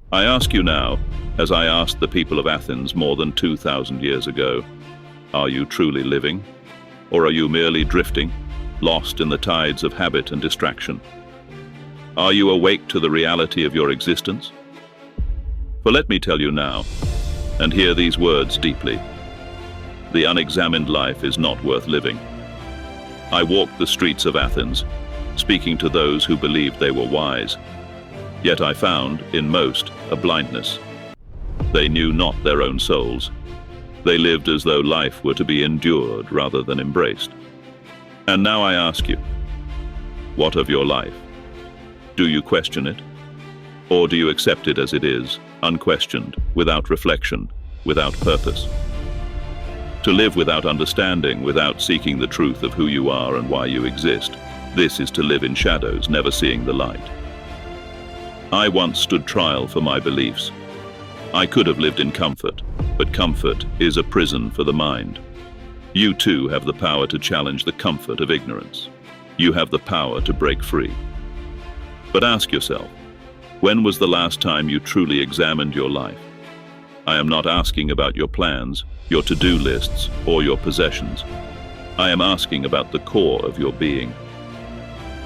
I ask you now, as I asked the people of Athens more than 2,000 years ago, are you truly living? Or are you merely drifting, lost in the tides of habit and distraction? Are you awake to the reality of your existence? For let me tell you now, and hear these words deeply, the unexamined life is not worth living. I walked the streets of Athens, speaking to those who believed they were wise. Yet I found, in most, a blindness. They knew not their own souls. They lived as though life were to be endured rather than embraced. And now I ask you, what of your life? Do you question it? Or do you accept it as it is, unquestioned, without reflection, without purpose? To live without understanding, without seeking the truth of who you are and why you exist, this is to live in shadows, never seeing the light. I once stood trial for my beliefs. I could have lived in comfort, but comfort is a prison for the mind. You too have the power to challenge the comfort of ignorance. You have the power to break free. But ask yourself, when was the last time you truly examined your life? I am not asking about your plans, your to-do lists, or your possessions. I am asking about the core of your being.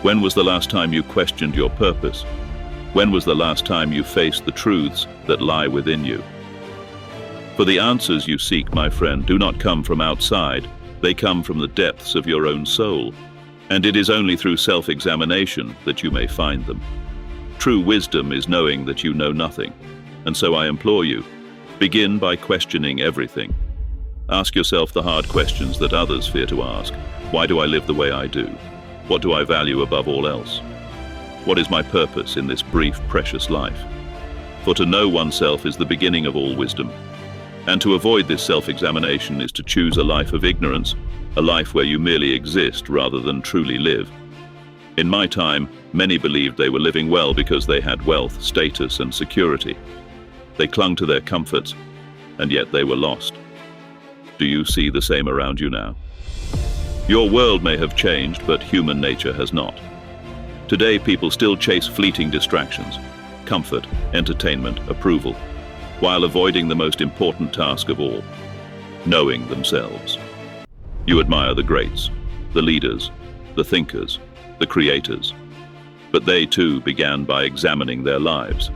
When was the last time you questioned your purpose? When was the last time you faced the truths that lie within you? For the answers you seek, my friend, do not come from outside. They come from the depths of your own soul. And it is only through self-examination that you may find them. True wisdom is knowing that you know nothing. And so I implore you, begin by questioning everything. Ask yourself the hard questions that others fear to ask. Why do I live the way I do? What do I value above all else? What is my purpose in this brief, precious life? For to know oneself is the beginning of all wisdom. And to avoid this self-examination is to choose a life of ignorance, a life where you merely exist rather than truly live. In my time, many believed they were living well because they had wealth, status, and security. They clung to their comforts, and yet they were lost. Do you see the same around you now? Your world may have changed, but human nature has not. Today, people still chase fleeting distractions, comfort, entertainment, approval, while avoiding the most important task of all, knowing themselves. You admire the greats, the leaders, the thinkers, the creators, but they too began by examining their lives.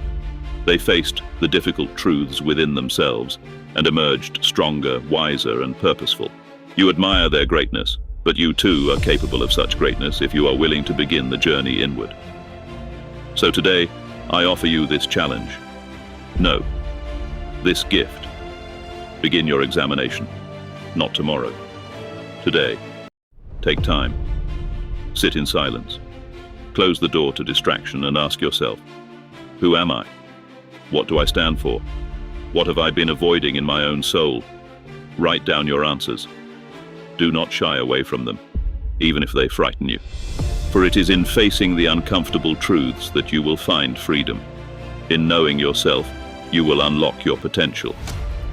They faced the difficult truths within themselves and emerged stronger, wiser, and purposeful. You admire their greatness, but you too are capable of such greatness if you are willing to begin the journey inward. So today, I offer you this challenge. No, this gift. Begin your examination, not tomorrow. Today, take time. Sit in silence. Close the door to distraction and ask yourself, who am I? What do I stand for? What have I been avoiding in my own soul? Write down your answers. Do not shy away from them, even if they frighten you. For it is in facing the uncomfortable truths that you will find freedom. In knowing yourself, you will unlock your potential.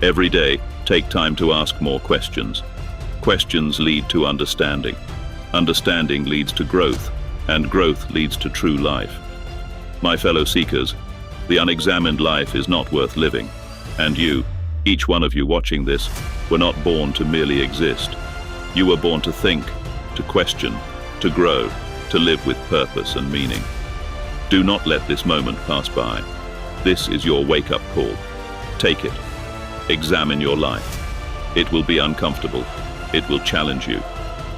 Every day, take time to ask more questions. Questions lead to understanding. Understanding leads to growth, and growth leads to true life. My fellow seekers, the unexamined life is not worth living. And you, each one of you watching this, were not born to merely exist. You were born to think, to question, to grow, to live with purpose and meaning. Do not let this moment pass by. This is your wake-up call. Take it. Examine your life. It will be uncomfortable. It will challenge you.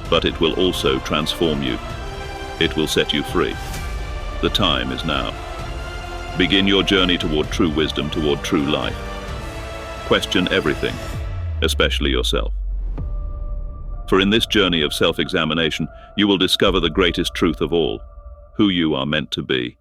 But it will also transform you. It will set you free. The time is now. Begin your journey toward true wisdom, toward true life. Question everything, especially yourself. For in this journey of self-examination, you will discover the greatest truth of all, who you are meant to be.